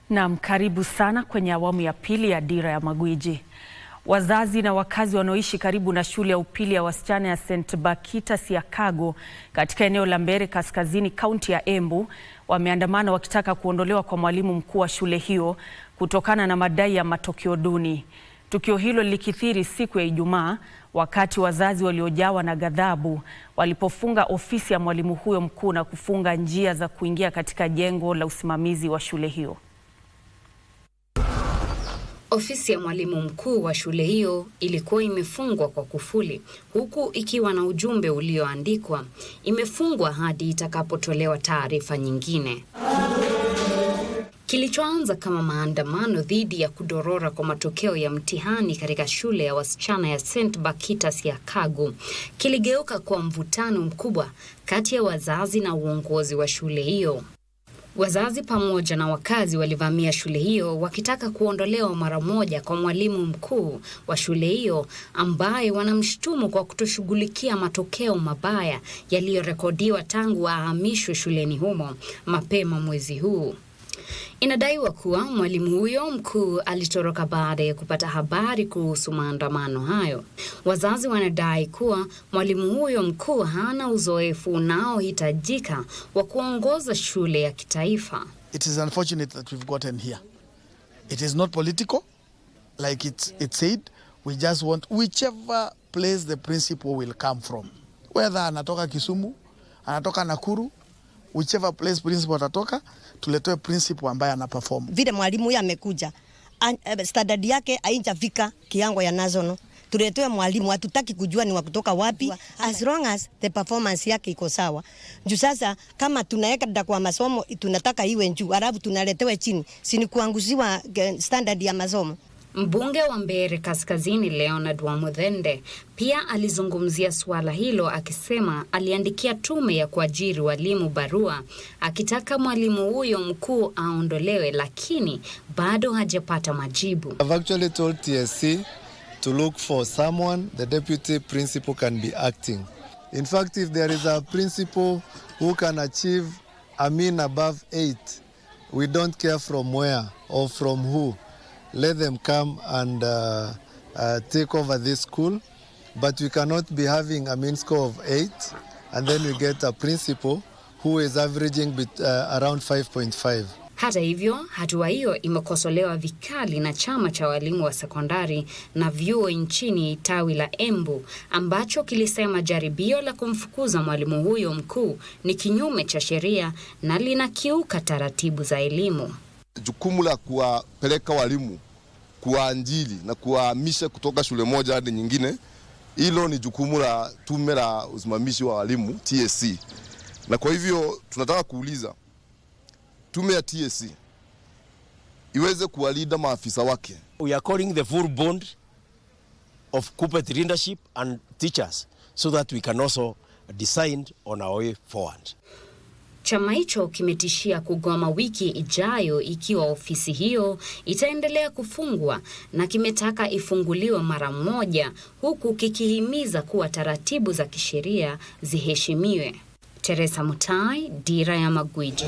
Naam, karibu sana kwenye awamu ya pili ya Dira ya Magwiji. Wazazi na wakazi wanaoishi karibu na shule ya upili ya wasichana ya St. Bakita Siakago katika eneo la Mbere Kaskazini, kaunti ya Embu, wameandamana wakitaka kuondolewa kwa mwalimu mkuu wa shule hiyo kutokana na madai ya matokeo duni. Tukio hilo lilikithiri siku ya Ijumaa wakati wazazi waliojawa na ghadhabu walipofunga ofisi ya mwalimu huyo mkuu na kufunga njia za kuingia katika jengo la usimamizi wa shule hiyo. Ofisi ya mwalimu mkuu wa shule hiyo ilikuwa imefungwa kwa kufuli, huku ikiwa na ujumbe ulioandikwa imefungwa hadi itakapotolewa taarifa nyingine. Kilichoanza kama maandamano dhidi ya kudorora kwa matokeo ya mtihani katika shule ya wasichana ya St. Bakita Siakago kiligeuka kwa mvutano mkubwa kati ya wazazi na uongozi wa shule hiyo. Wazazi pamoja na wakazi walivamia shule hiyo wakitaka kuondolewa mara moja kwa mwalimu mkuu wa shule hiyo ambaye wanamshutumu kwa kutoshughulikia matokeo mabaya yaliyorekodiwa tangu ahamishwe shuleni humo mapema mwezi huu. Inadaiwa kuwa mwalimu huyo mkuu alitoroka baada ya kupata habari kuhusu maandamano hayo. Wazazi wanadai kuwa mwalimu huyo mkuu hana uzoefu unaohitajika wa kuongoza shule ya kitaifa. It is unfortunate that we've gotten here. It is not political like it said. We just want whichever place the principal will come from. Whether anatoka Kisumu, anatoka Nakuru, whichever place principal atatoka, tuletoe principal ambaye ana perform. Vile mwalimu huyu amekuja, standard yake haijafika kiwango ya national. Tuletoe mwalimu, hatutaki kujua ni wa kutoka wapi, as long as the performance yake iko sawa. Juu sasa kama tunaweka kwa masomo tunataka iwe juu, alafu tunaletewe chini, si ni kuanguziwa standard ya masomo. Mbunge wa Mbere Kaskazini Leonard Wamuthende pia alizungumzia suala hilo akisema aliandikia tume ya kuajiri walimu barua akitaka mwalimu huyo mkuu aondolewe, lakini bado hajapata majibu. I've actually told TSC to look for someone the deputy principal can be acting. In fact, if there is a principal who can achieve a mean above 8, we don't care from where or from who. Let them come and take over this school, but we cannot be having a mean score of 8 and then we get a principal who is averaging around 5.5. Hata hivyo, hatua hiyo imekosolewa vikali na chama cha walimu wa sekondari na vyuo nchini tawi la Embu, ambacho kilisema jaribio la kumfukuza mwalimu huyo mkuu ni kinyume cha sheria na linakiuka taratibu za elimu. Jukumu la kuwapeleka walimu, kuwaajiri na kuwahamisha kutoka shule moja hadi nyingine, hilo ni jukumu la tume la usimamizi wa walimu TSC. Na kwa hivyo tunataka kuuliza tume ya TSC iweze kuwalinda maafisa wake. We are calling the full bond of corporate leadership and teachers so that we can also decide on our way forward. Chama hicho kimetishia kugoma wiki ijayo ikiwa ofisi hiyo itaendelea kufungwa, na kimetaka ifunguliwe mara moja, huku kikihimiza kuwa taratibu za kisheria ziheshimiwe. Teresa Mutai, Dira ya Magwiji.